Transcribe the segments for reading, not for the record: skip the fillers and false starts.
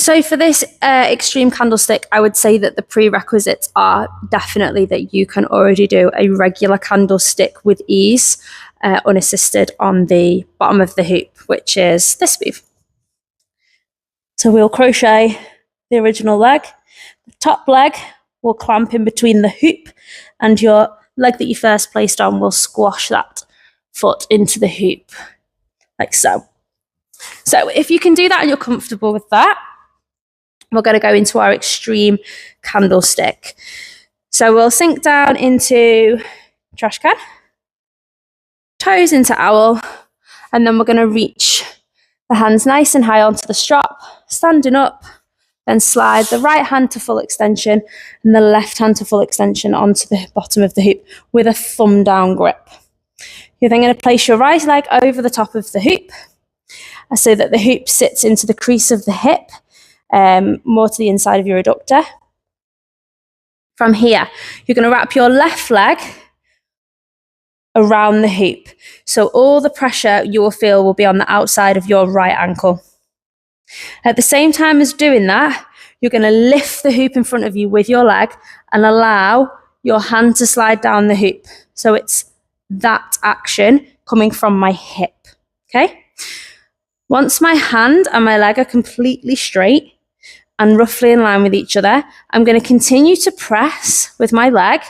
So for this extreme candlestick, I would say that the prerequisites are definitely that you can already do a regular candlestick with ease, unassisted on the bottom of the hoop, which is this move. So we'll crochet the original leg. The top leg will clamp in between the hoop, and your leg that you first placed on will squash that foot into the hoop, like so. So if you can do that and you're comfortable with that, we're going to go into our extreme candlestick. So we'll sink down into trash can, toes into owl, and then we're going to reach the hands nice and high onto the strap, standing up, then slide the right hand to full extension and the left hand to full extension onto the bottom of the hoop with a thumb down grip. You're then going to place your right leg over the top of the hoop so that the hoop sits into the crease of the hip, more to the inside of your adductor. From here, you're going to wrap your left leg around the hoop. So all the pressure you will feel will be on the outside of your right ankle. At the same time as doing that, you're going to lift the hoop in front of you with your leg and allow your hand to slide down the hoop. So it's that action coming from my hip, okay? Once my hand and my leg are completely straight and roughly in line with each other, I'm going to continue to press with my leg,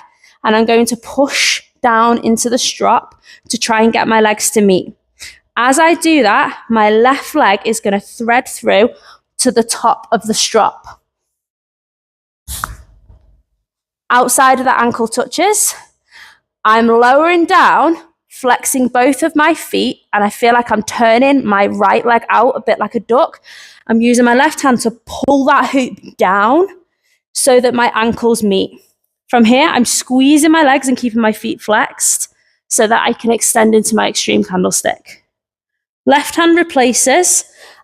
and I'm going to push down into the strap to try and get my legs to meet. As I do that, my left leg is going to thread through to the top of the strap. Outside of the ankle touches, I'm lowering down, flexing both of my feet, and I feel like I'm turning my right leg out a bit like a duck. I'm using my left hand to pull that hoop down so that my ankles meet. From here, I'm squeezing my legs and keeping my feet flexed so that I can extend into my extreme candlestick. Left hand replaces,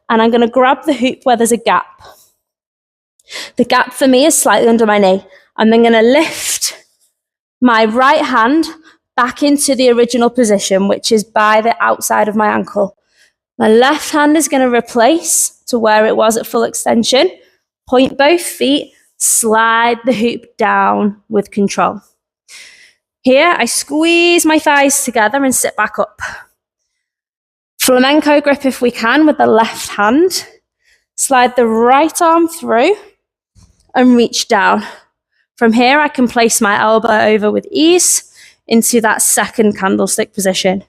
and I'm going to grab the hoop where there's a gap. The gap for me is slightly under my knee. I'm then going to lift my right hand back into the original position, which is by the outside of my ankle. My left hand is going to replace to where it was at full extension. Point both feet, slide the hoop down with control. Here, I squeeze my thighs together and sit back up. Flamenco grip if we can with the left hand. Slide the right arm through and reach down. From here, I can place my elbow over with ease into that second candlestick position.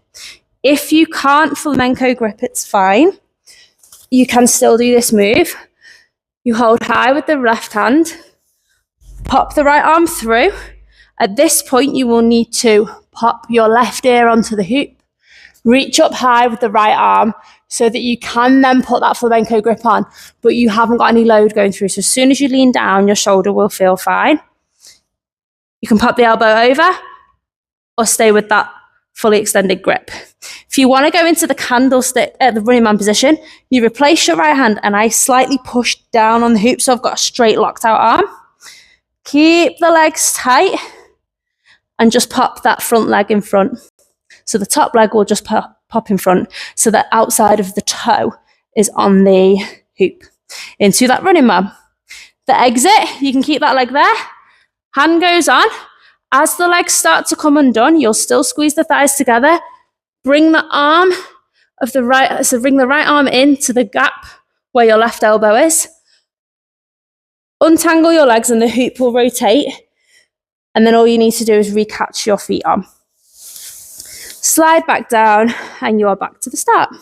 If you can't flamenco grip, it's fine. You can still do this move. You hold high with the left hand, pop the right arm through. At this point, you will need to pop your left ear onto the hoop, reach up high with the right arm so that you can then put that flamenco grip on, but you haven't got any load going through. So as soon as you lean down, your shoulder will feel fine. You can pop the elbow over or stay with that fully extended grip. If you want to go into the candlestick at the running man position, you replace your right hand and I slightly push down on the hoop so I've got a straight locked out arm. Keep the legs tight and just pop that front leg in front. So the top leg will just pop in front so that outside of the toe is on the hoop. Into that running man. The exit, you can keep that leg there. Hand goes on. As the legs start to come undone, you'll still squeeze the thighs together. Bring the arm of the right, so bring the right arm into the gap where your left elbow is. Untangle your legs and the hoop will rotate. And then all you need to do is recatch your feet on. Slide back down and you are back to the start.